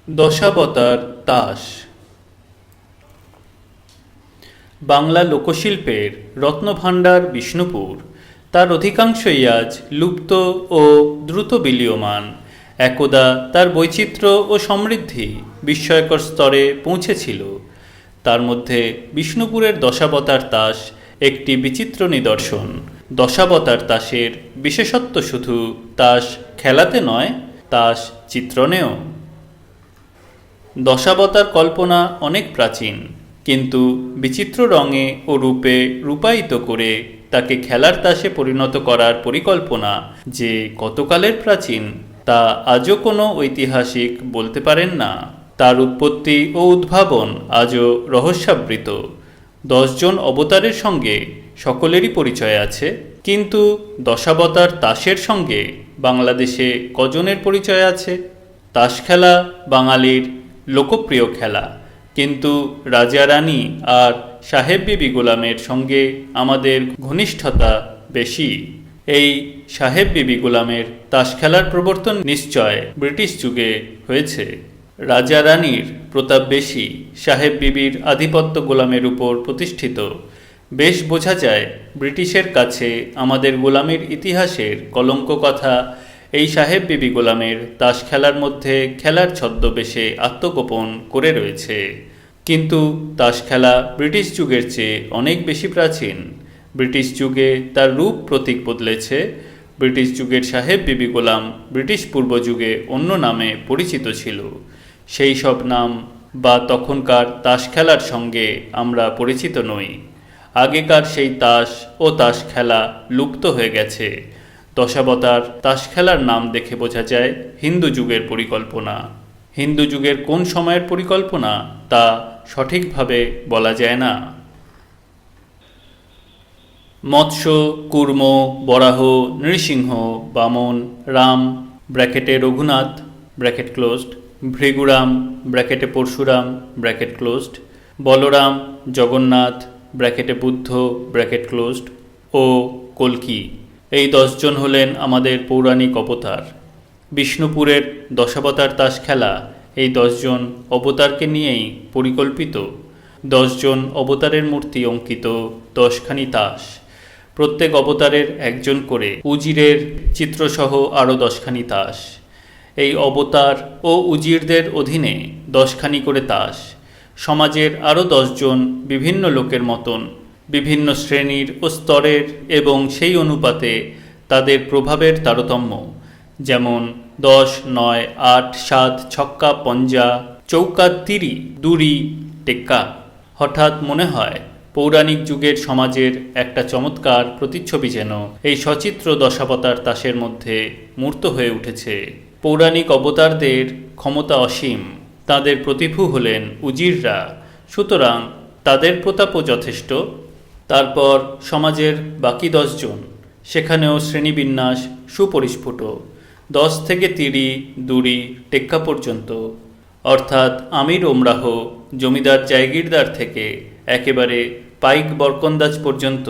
দশাবতার তাস। বাংলা লোকশিল্পের রত্নভাণ্ডার বিষ্ণুপুর, তার অধিকাংশই আজ লুপ্ত ও দ্রুত বিলীয়মান। একদা তার বৈচিত্র্য ও সমৃদ্ধি বিস্ময়কর স্তরে পৌঁছেছিল। তার মধ্যে বিষ্ণুপুরের দশাবতার তাস একটি বিচিত্র নিদর্শন। দশাবতার তাসের বিশেষত্ব শুধু তাস খেলাতে নয়, তাস চিত্রণেও। দশাবতার কল্পনা অনেক প্রাচীন, কিন্তু বিচিত্র রঙে ও রূপে রূপায়িত করে তাকে খেলার তাসে পরিণত করার পরিকল্পনা যে কতকালের প্রাচীন তা আজও কোনো ঐতিহাসিক বলতে পারেন না। তার উৎপত্তি ও উদ্ভাবন আজও রহস্যাবৃত। 10 জন অবতারের সঙ্গে সকলেরই পরিচয় আছে, কিন্তু দশাবতার তাসের সঙ্গে বাংলাদেশে কজনের পরিচয় আছে? তাস খেলা বাঙালির লোকপ্রিয় খেলা, কিন্তু রাজা রানী আর সাহেব বিবি গোলামের সঙ্গে আমাদের ঘনিষ্ঠতা বেশি। এই সাহেব বিবি গোলামের তাস খেলার প্রবর্তন নিশ্চয় ব্রিটিশ যুগে হয়েছে। রাজা রানীর প্রতাপ বেশি, সাহেব বিবির আধিপত্য গোলামের উপর প্রতিষ্ঠিত। বেশ বোঝা যায় ব্রিটিশের কাছে আমাদের গোলামের ইতিহাসের কলঙ্ক কথা এই সাহেব বিবি গোলামের তাস খেলার মধ্যে খেলার ছদ্মবেশে আত্মগোপন করে রয়েছে। কিন্তু তাস খেলা ব্রিটিশ যুগের চেয়ে অনেক বেশি প্রাচীন। ব্রিটিশ যুগে তার রূপ প্রতীক বদলেছে। ব্রিটিশ যুগের সাহেব বিবি গোলাম ব্রিটিশ পূর্ব যুগে অন্য নামে পরিচিত ছিল। সেই সব নাম বা তখনকার তাস খেলার সঙ্গে আমরা পরিচিত নই। আগেকার সেই তাস ও তাস খেলা লুপ্ত হয়ে গেছে। দশাবতার তাস খেলার নাম দেখে বোঝা যায় হিন্দু যুগের পরিকল্পনা। হিন্দু যুগের কোন সময়ের পরিকল্পনা তা সঠিকভাবে বলা যায় না। মৎস্য, কুর্ম, বরাহ, নৃসিংহ, বামন, রাম ব্র্যাকেটে রঘুনাথ ব্র্যাকেট ক্লোজড, ভৃগুরাম ব্র্যাকেটে পরশুরাম ব্র্যাকেট ক্লোজড, বলরাম, জগন্নাথ ব্র্যাকেটে বুদ্ধ ব্র্যাকেট ক্লোজড ও কল্কি, এই 10 জন হলেন আমাদের পৌরাণিক অবতার। বিষ্ণুপুরের দশাবতার তাস খেলা এই 10 জন অবতারকে নিয়েই পরিকল্পিত। 10 জন অবতারের মূর্তি অঙ্কিত 10খানি তাস, প্রত্যেক অবতারের একজন করে উজিরের চিত্রসহ আরও 10খানি তাস। এই অবতার ও উজিরদের অধীনে 10খানি করে তাস। সমাজের আরও 10 জন বিভিন্ন লোকের মতন, বিভিন্ন শ্রেণীর ও স্তরের এবং সেই অনুপাতে তাদের প্রভাবের তারতম্য, যেমন 10, 9, 8, 7, ছক্কা, পঞ্জা, চৌকা, তিরি, দুরি, টেক্কা। হঠাৎ মনে হয় পৌরাণিক যুগের সমাজের একটা চমৎকার প্রতিচ্ছবি যেন এই সচিত্র দশাবতার তাসের মধ্যে মূর্ত হয়ে উঠেছে। পৌরাণিক অবতারদের ক্ষমতা অসীম, তাদের প্রতিভু হলেন উজিররা, সুতরাং তাদের প্রতাপও যথেষ্ট। তারপর সমাজের বাকি 10 জন, সেখানেও শ্রেণীবিন্যাস সুপরিস্ফুট। 10 থেকে তিরি, দুরি, টেক্কা পর্যন্ত, অর্থাৎ আমির ওমরাহ জমিদার জায়গিরদার থেকে একেবারে পাইক বরকন্দাজ পর্যন্ত।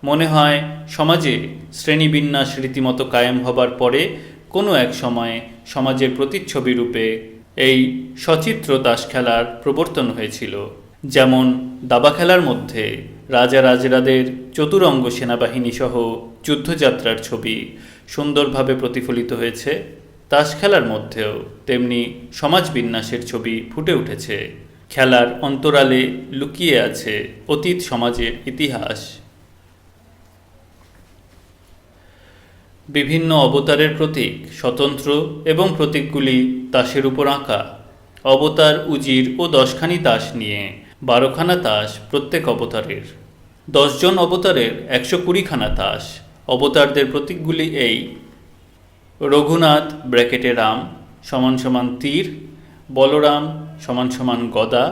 মনে হয় সমাজে শ্রেণীবিন্যাস রীতিমতো কায়েম হবার পরে কোনো এক সময়ে সমাজের প্রতিচ্ছবি রূপে এই সচিত্র তাস খেলার প্রবর্তন হয়েছিল। যেমন দাবা খেলার মধ্যে রাজা রাজরাদের চতুরঙ্গ সেনাবাহিনী সহ যুদ্ধযাত্রার ছবি সুন্দরভাবে প্রতিফলিত হয়েছে, তাস খেলার মধ্যেও তেমনি সমাজবিন্যাসের ছবি ফুটে উঠেছে। খেলার অন্তরালে লুকিয়ে আছে অতীত সমাজের ইতিহাস। বিভিন্ন অবতারের প্রতীক স্বতন্ত্র এবং প্রতীকগুলি তাসের উপর আঁকা। অবতার, উজির ও 10খানি তাস নিয়ে 12খানা তাস প্রত্যেক অবতারের। 10 জন অবতারের 120খানা তাস। অবতারদের প্রতীকগুলি এই: রঘুনাথ ব্র্যাকেটে রাম সমান সমান তীর, বলরাম সমান সমান গদা,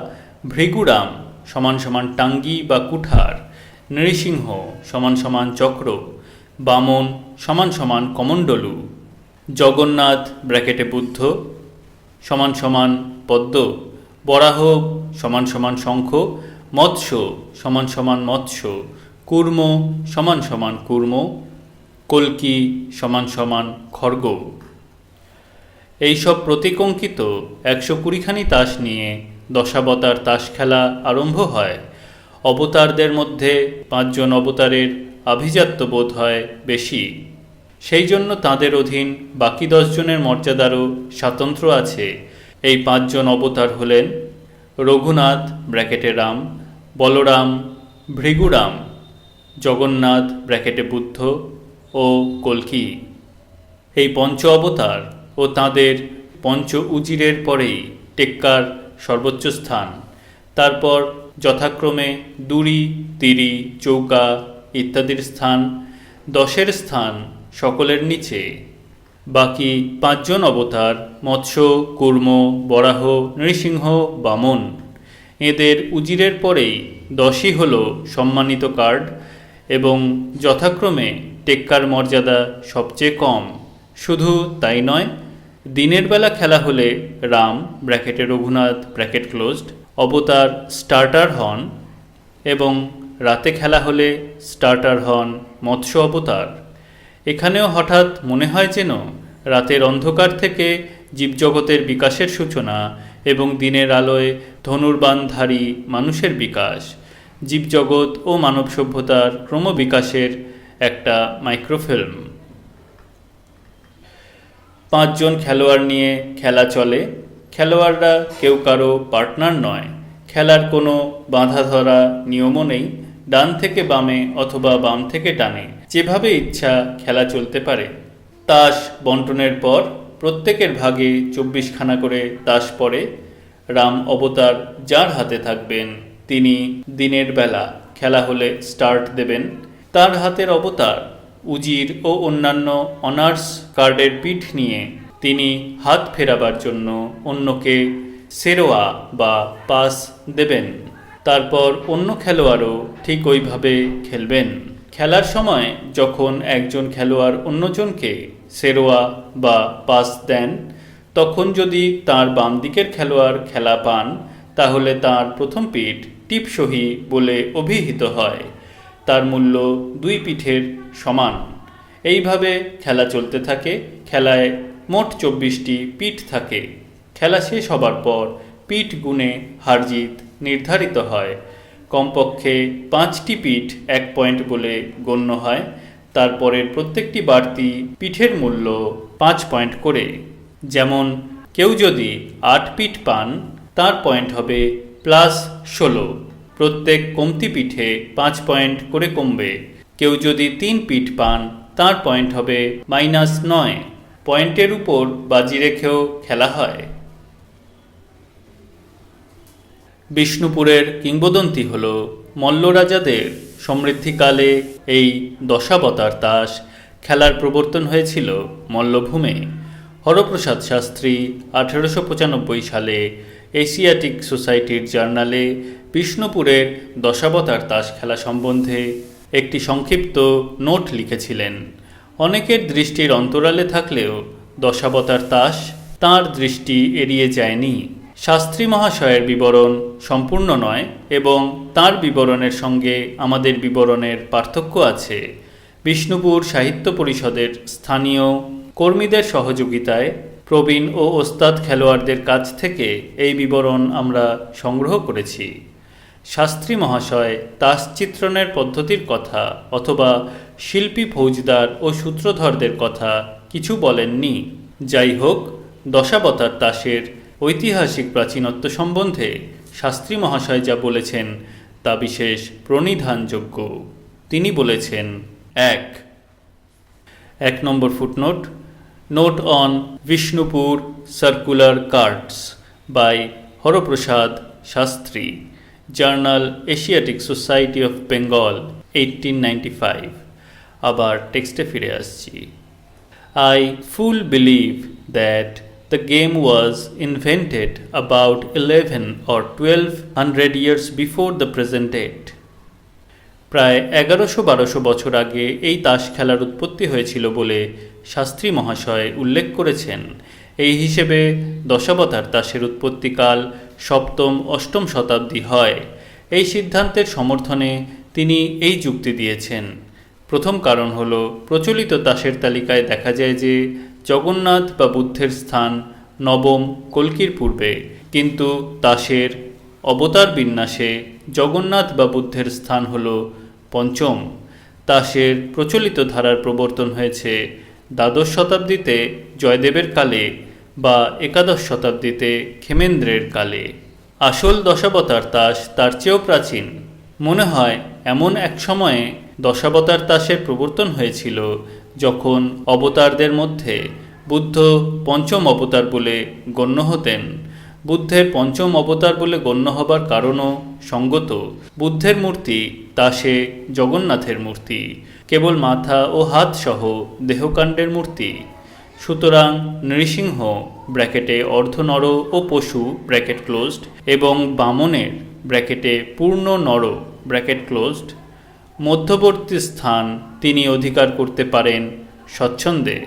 ভৃগুরাম সমান সমান টাঙ্গি বা কুঠার, নৃসিংহ সমান সমান চক্র, বামন সমান সমান কমণ্ডলু, জগন্নাথ ব্র্যাকেটে বুদ্ধ সমান সমান পদ্ম, বরাহ সমান সমান শঙ্খ, মৎস্য সমান সমান মৎস্য, কুর্ম সমান সমান কুর্ম, কল্কি সমান সমান খড়গ। এইসব প্রতীক অঙ্কিত 120খানি তাস নিয়ে দশাবতার তাস খেলা আরম্ভ হয়। অবতারদের মধ্যে 5 জন অবতারের আভিজাত্য বোধ হয় বেশি, সেই জন্য তাঁদের অধীন বাকি 10 জনের মর্যাদারও স্বাতন্ত্র্য আছে। এই 5 জন অবতার হলেন রঘুনাথ ব্র্যাকেটে রাম, বলরাম, ভৃগুরাম, জগন্নাথ ব্র্যাকেটে বুদ্ধ ও কল্কি। এই পঞ্চ অবতার ও তাঁদের পঞ্চ উজিরের পরেই টেক্কার সর্বোচ্চ স্থান। তারপর যথাক্রমে দুরি, তিরি, চৌকা ইত্যাদির স্থান। 10-এর স্থান সকলের নিচে। বাকি 5 জন অবতার মৎস্য, কূর্ম, বরাহ, নৃসিংহ, বামন। এদের উজিরের পরেই 10ই হল সম্মানিত কার্ড এবং যথাক্রমে টেক্কার মর্যাদা সবচেয়ে কম। শুধু তাই নয়, দিনের বেলা খেলা হলে রাম ব্র্যাকেটে রঘুনাথ ব্র্যাকেট ক্লোজড অবতার স্টার্টার হন এবং রাতে খেলা হলে স্টার্টার হন মৎস্য অবতার। এখানেও হঠাৎ মনে হয় যেন রাতের অন্ধকার থেকে জীবজগতের বিকাশের সূচনা এবং দিনের আলোয় ধনুর্বাণধারী মানুষের বিকাশ, জীবজগৎ ও মানব সভ্যতার ক্রমবিকাশের একটা মাইক্রোফিল্ম। 5 জন খেলোয়াড় নিয়ে খেলা চলে। খেলোয়াড়রা কেউ কারো পার্টনার নয়। খেলার কোনো বাঁধা ধরা নিয়মও নেই। ডান থেকে বামে অথবা বাম থেকে ডানে যেভাবে ইচ্ছা খেলা চলতে পারে। তাস বন্টনের পর প্রত্যেকের ভাগে 24খানা করে তাস পড়ে। রাম অবতার যার হাতে থাকবেন তিনি দিনের বেলা খেলা হলে স্টার্ট দেবেন। তার হাতের অবতার উজির ও অন্যান্য অনার্স কার্ডের পিঠ নিয়ে তিনি হাত ফেরাবার জন্য অন্যকে সেরোয়া বা পাস দেবেন। তারপর অন্য খেলোয়াড়ও ঠিক ওইভাবে খেলবেন। খেলার সময় যখন একজন খেলোয়াড় অন্যজনকে সেরোয়া বা পাস দেন, তখন যদি তার বাম দিকের খেলোয়াড় খেলা পান তাহলে তার প্রথম পিঠ টিপসই বলে অভিহিত হয়। তার মূল্য 2 পিঠের সমান। এইভাবে খেলা চলতে থাকে। খেলায় মোট 24টি পিঠ থাকে। খেলা শেষ হবার পর পিঠ গুণে হারজিত নির্ধারিত হয়। কমপক্ষে 5টি পিঠ 1 পয়েন্ট বলে গণ্য হয়। তারপরের প্রত্যেকটি বাড়তি পিঠের মূল্য 5 পয়েন্ট করে। যেমন কেউ যদি 8 পিঠ পান তার পয়েন্ট হবে +16। প্রত্যেক কমতি পিঠে 5 পয়েন্ট করে কমবে। কেউ যদি 3 পিঠ পান তার পয়েন্ট হবে -9। পয়েন্টের উপর বাজি রেখেও খেলা হয়। বিষ্ণুপুরের কিংবদন্তি হল মল্ল রাজাদের সমৃদ্ধিকালে এই দশাবতার তাস খেলার প্রবর্তন হয়েছিল মল্লভূমে। হরপ্রসাদ শাস্ত্রী 1895 সালে এশিয়াটিক সোসাইটির জার্নালে বিষ্ণুপুরের দশাবতার তাস খেলা সম্বন্ধে একটি সংক্ষিপ্ত নোট লিখেছিলেন। অনেকের দৃষ্টির অন্তরালে থাকলেও দশাবতার তাস তাঁর দৃষ্টি এড়িয়ে যায়নি। শাস্ত্রী মহাশয়ের বিবরণ সম্পূর্ণ নয় এবং তাঁর বিবরণের সঙ্গে আমাদের বিবরণের পার্থক্য আছে। বিষ্ণুপুর সাহিত্য পরিষদের স্থানীয় কর্মীদের সহযোগিতায় প্রবীণ ও ওস্তাদ খেলোয়াড়দের কাছ থেকে এই বিবরণ আমরা সংগ্রহ করেছি। শাস্ত্রী মহাশয় তাস চিত্রণের পদ্ধতির কথা অথবা শিল্পী ফৌজদার ও সূত্রধরদের কথা কিছু বলেননি। যাই হোক, দশাবতার তাসের ঐতিহাসিক প্রাচীনত্ব সম্বন্ধে শাস্ত্রী মহাশয় যা বলেছেন তা বিশেষ প্রণিধানযোগ্য। তিনি বলেছেন, 1 number footnote, note on Bishnupur circular cards by Haraprasad Shastri, journal Asiatic society of Bengal 1895। আবার টেক্সটে ফিরে আসছি। I full believe that the game was invented about 11 or 1200 years before the present date. প্রায় 1100-1200 বছর আগে এই তাস খেলার উৎপত্তি হয়েছিল বলে শাস্ত্রী মহাশয় উল্লেখ করেছেন। এই হিসেবে দশাবতার তাসের উৎপত্তিকাল 7ম-8ম শতাব্দী হয়। এই সিদ্ধান্তের সমর্থনে তিনি এই যুক্তি দিয়েছেন। প্রথম কারণ হল প্রচলিত তাসের তালিকায় দেখা যায় যে জগন্নাথ বা বুদ্ধের স্থান নবম কল্কির পূর্বে, কিন্তু তাসের অবতার বিন্যাসে জগন্নাথ বা বুদ্ধের স্থান হল পঞ্চম। তাসের প্রচলিত ধারার প্রবর্তন হয়েছে দ্বাদশ শতাব্দীতে জয়দেবের কালে বা একাদশ শতাব্দীতে ক্ষেমেন্দ্রের কালে। আসল দশাবতার তাস তার চেয়েও প্রাচীন। মনে হয় এমন এক সময়ে দশাবতার তাসের প্রবর্তন হয়েছিল যখন অবতারদের মধ্যে বুদ্ধ পঞ্চম অবতার বলে গণ্য হতেন। বুদ্ধের পঞ্চম অবতার বলে গণ্য হবার কারণও সঙ্গত। বুদ্ধের মূর্তি তাসে জগন্নাথের মূর্তি, কেবল মাথা ও হাত সহ দেহকাণ্ডের মূর্তি। সুতরাং নৃসিংহ ব্র্যাকেটে অর্ধনর ও পশু ব্র্যাকেট ক্লোজড এবং বামনের ব্র্যাকেটে পূর্ণ নর ব্র্যাকেট ক্লোজড মধ্যবর্তী স্থান তিনি অধিকার করতে পারেন স্বচ্ছন্দে।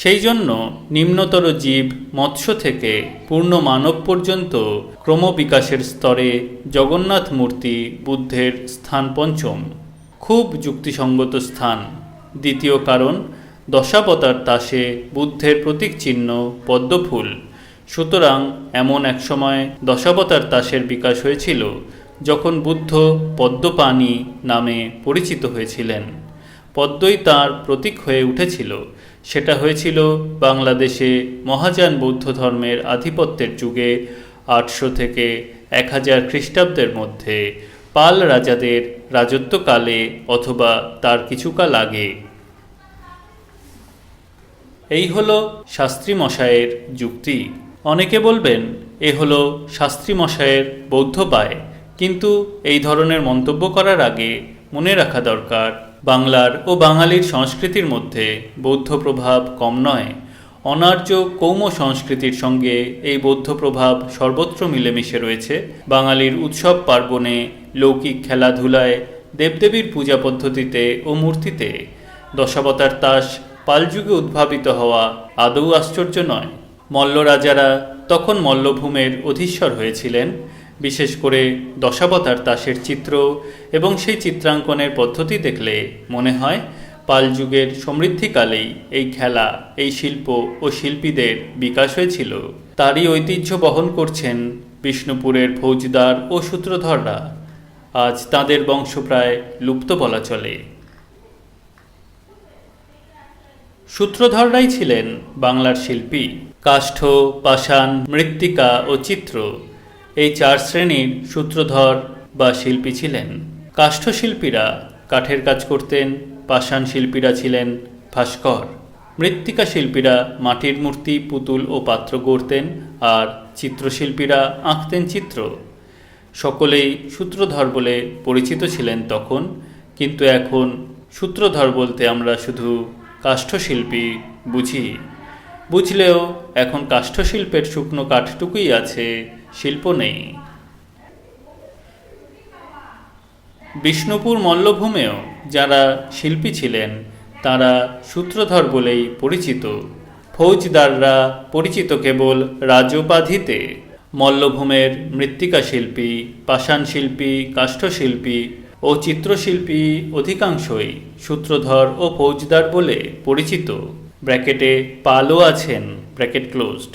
সেই জন্য নিম্নতর জীব মৎস্য থেকে পূর্ণ মানব পর্যন্ত ক্রমবিকাশের স্তরে জগন্নাথ মূর্তি বুদ্ধের স্থান পঞ্চম, খুব যুক্তিসঙ্গত স্থান। দ্বিতীয় কারণ, দশাবতার তাসে বুদ্ধের প্রতীক চিহ্ন পদ্মফুল। সুতরাং এমন এক সময় দশাবতার তাসের বিকাশ হয়েছিল যখন বুদ্ধ পদ্মপাণি নামে পরিচিত হয়েছিলেন। পদ্মই তাঁর প্রতীক হয়ে উঠেছিল। সেটা হয়েছিল বাংলাদেশে মহাযান বৌদ্ধ ধর্মের আধিপত্যের যুগে 800 থেকে 1000 খ্রিস্টাব্দের মধ্যে পাল রাজাদের রাজত্বকালে অথবা তার কিছুকাল আগে। এই হলো শাস্ত্রী মশায়ের যুক্তি। অনেকে বলবেন এ হলো শাস্ত্রী মশায়ের বৌদ্ধবায়, কিন্তু এই ধরনের মন্তব্য করার আগে মনে রাখা দরকার বাংলার ও বাঙালির সংস্কৃতির মধ্যে বৌদ্ধ প্রভাব কম নয়। অনার্য কৌম সংস্কৃতির সঙ্গে এই বৌদ্ধ প্রভাব সর্বত্র মিলেমিশে রয়েছে। বাঙালির উৎসব পার্বণে, লৌকিক খেলাধুলায়, দেবদেবীর পূজা পদ্ধতিতে ও মূর্তিতে দশাবতার তাস পালযুগে উদ্ভাবিত হওয়া আদৌ আশ্চর্য নয়। মল্ল রাজারা তখন মল্লভূমের অধীশ্বর হয়েছিলেন। বিশেষ করে দশাবতার তাসের চিত্র এবং সেই চিত্রাঙ্কনের পদ্ধতি দেখলে মনে হয় পাল যুগের সমৃদ্ধিকালেই এই খেলা, এই শিল্প ও শিল্পীদের বিকাশ হয়েছিল। তারই ঐতিহ্য বহন করছেন বিষ্ণুপুরের ফৌজদার ও সূত্রধররা। আজ তাঁদের বংশ প্রায় লুপ্ত বলা চলে। সূত্রধররাই ছিলেন বাংলার শিল্পী। কাষ্ঠ, পাষাণ, মৃত্তিকা ও চিত্র, এই 4 শ্রেণীর সূত্রধর বা শিল্পী ছিলেন। কাষ্ঠশিল্পীরা কাঠের কাজ করতেন, পাষাণ শিল্পীরা ছিলেন ভাস্কর, মৃত্তিকা শিল্পীরা মাটির মূর্তি, পুতুল ও পাত্র গড়তেন, আর চিত্রশিল্পীরা আঁকতেন চিত্র। সকলেই সূত্রধর বলে পরিচিত ছিলেন তখন, কিন্তু এখন সূত্রধর বলতে আমরা শুধু কাষ্ঠশিল্পী বুঝি। বুঝলেও এখন কাষ্ঠশিল্পের শুকনো কাঠটুকুই আছে, শিল্প নেই। বিষ্ণুপুর মল্লভূমেও যারা শিল্পী ছিলেন তারা সূত্রধর বলেই পরিচিত। ফৌজদাররা পরিচিত কেবল রাজোপাধিতে। মল্লভূমের মৃত্তিকা শিল্পী, পাষাণ শিল্পী, কাষ্ঠশিল্পী ও চিত্রশিল্পী অধিকাংশই সূত্রধর ও ফৌজদার বলে পরিচিত। ব্র্যাকেটে পালও আছেন ব্র্যাকেট ক্লোজড।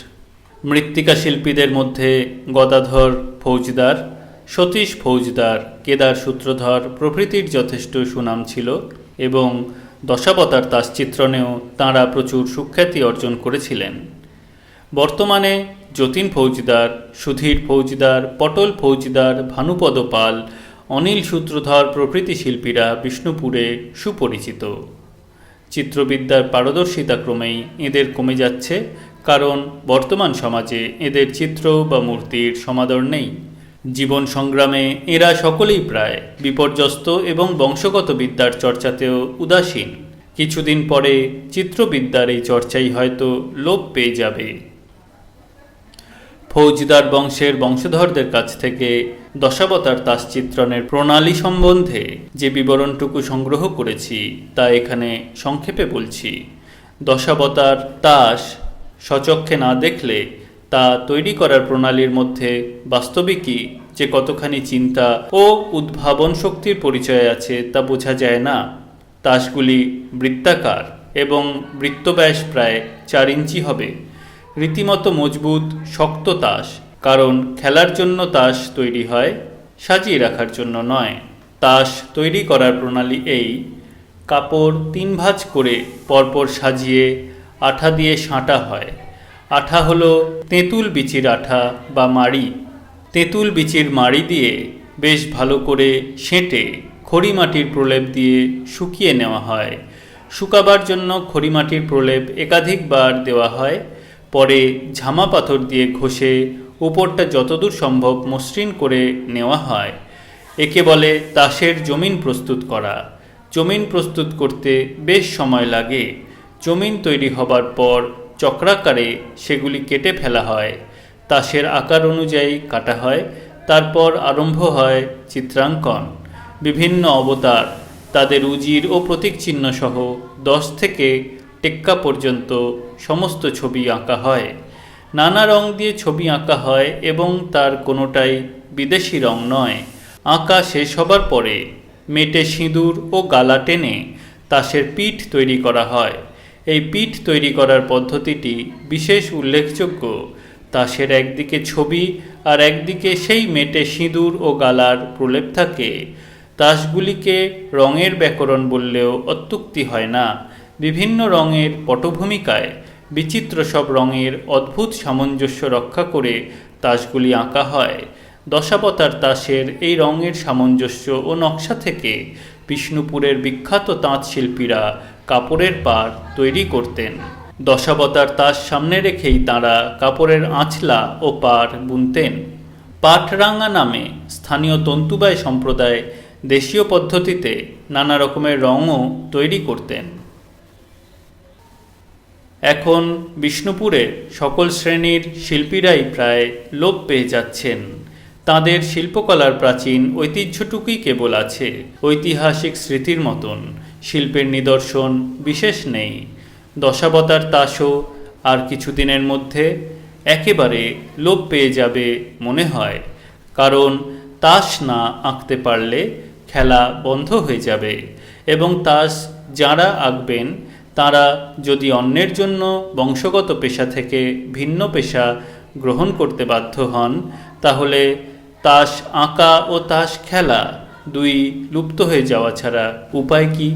মৃত্তিকা শিল্পীদের মধ্যে গদাধর ফৌজদার, সতীশ ফৌজদার, কেদার সূত্রধর প্রভৃতির যথেষ্ট সুনাম ছিল এবং দশাবতার তাস চিত্রণেও তাঁরা প্রচুর সুখ্যাতি অর্জন করেছিলেন। বর্তমানে যতীন ফৌজদার, সুধীর ফৌজদার, পটল ফৌজদার, ভানুপদ পাল, অনিল সূত্রধর প্রভৃতি শিল্পীরা বিষ্ণুপুরে সুপরিচিত। চিত্রবিদ্যার পারদর্শিতা ক্রমেই এদের কমে যাচ্ছে, কারণ বর্তমান সমাজে এদের চিত্র বা মূর্তির সমাদর নেই। জীবন সংগ্রামে এরা সকলেই প্রায় বিপর্যস্ত এবং বংশগত বিদ্যার চর্চাতেও উদাসীন। কিছুদিন পরে চিত্রবিদ্যার এই চর্চাই হয়তো লোপ পেয়ে যাবে। ফৌজদার বংশের বংশধরদের কাছ থেকে দশাবতার তাস চিত্রণের প্রণালী সম্বন্ধে যে বিবরণটুকু সংগ্রহ করেছি তা এখানে সংক্ষেপে বলছি। দশাবতার তাস স্বচক্ষে না দেখলে তা তৈরি করার প্রণালীর মধ্যে বাস্তবিকই যে কতখানি চিন্তা ও উদ্ভাবন শক্তির পরিচয় আছে তা বোঝা যায় না। তাসগুলি বৃত্তাকার এবং বৃত্তব্যাস প্রায় 4 ইঞ্চি হবে। রীতিমতো মজবুত শক্ত তাস, কারণ খেলার জন্য তাস তৈরি হয়, সাজিয়ে রাখার জন্য নয়। তাস তৈরি করার প্রণালী এই: কাপড় 3 ভাঁজ করে পরপর সাজিয়ে আঠা দিয়ে সাঁটা হয়। আঠা হলো তেঁতুল বিচির আঠা বা মাড়ি। তেঁতুল বিচির মাড়ি দিয়ে বেশ ভালো করে সেঁটে খড়িমাটির প্রলেপ দিয়ে শুকিয়ে নেওয়া হয়। শুকাবার জন্য খড়িমাটির প্রলেপ একাধিকবার দেওয়া হয়। পরে ঝামা পাথর দিয়ে ঘষে উপরটা যতদূর সম্ভব মসৃণ করে নেওয়া হয়। একে বলে তাসের জমিন প্রস্তুত করা। জমিন প্রস্তুত করতে বেশ সময় লাগে। জমিন তৈরি হবার পর চক্রাকারে সেগুলি কেটে ফেলা হয়, তাসের আকার অনুযায়ী কাটা হয়। তারপর আরম্ভ হয় চিত্রাঙ্কন। বিভিন্ন অবতার, তাদের উজির ও প্রতীক চিহ্ন সহ 10 থেকে টেক্কা পর্যন্ত সমস্ত ছবি আঁকা হয়। নানা রং দিয়ে ছবি আঁকা হয় এবং তার কোনোটাই বিদেশি রং নয়। আঁকা শেষ হবার পরে মেটে সিঁদুর ও গালা টেনে তাসের পিঠ তৈরি করা হয়। এই পিঠ তৈরি করার পদ্ধতিটি বিশেষ উল্লেখযোগ্য। তাসের একদিকে ছবি আর একদিকে সেই মেটে সিঁদুর ও গালার প্রলেপ থাকে। তাসগুলিকে রঙের ব্যাকরণ বললেও অত্যুক্তি হয় না। বিভিন্ন রঙের পটভূমিকায় বিচিত্র সব রঙের অদ্ভুত সামঞ্জস্য রক্ষা করে তাসগুলি আঁকা হয়। দশাবতার তাসের এই রঙের সামঞ্জস্য ও নকশা থেকে বিষ্ণুপুরের বিখ্যাত তাঁত শিল্পীরা কাপড়ের পাড় তৈরি করতেন। দশাবতার তাস সামনে রেখেই তাঁরা কাপড়ের আঁচলা ও পাড় বুনতেন। পাটরাঙা নামে স্থানীয় তন্তুবায় সম্প্রদায় দেশীয় পদ্ধতিতে নানা রকমের রঙও তৈরি করতেন। এখন বিষ্ণুপুরের সকল শ্রেণীর শিল্পীরাই প্রায় লোপ পেয়ে যাচ্ছেন। তাদের শিল্পকলার প্রাচীন ঐতিহ্যটুকুই কেবল আছে। ঐতিহাসিক স্মৃতির মতন শিল্পের নিদর্শন বিশেষ নেই। দশাবতার তাসও আর কিছুদিনের মধ্যে একেবারে লোপ পেয়ে যাবে মনে হয়, কারণ তাস না আঁকতে পারলে খেলা বন্ধ হয়ে যাবে এবং তাস যাঁরা আঁকবেন তাঁরা যদি অন্যের জন্য বংশগত পেশা থেকে ভিন্ন পেশা গ্রহণ করতে বাধ্য হন, তাহলে তাস আঁকা ও তাস খেলা দুই লুপ্ত হয়ে যাওয়া ছাড়া উপায় কি?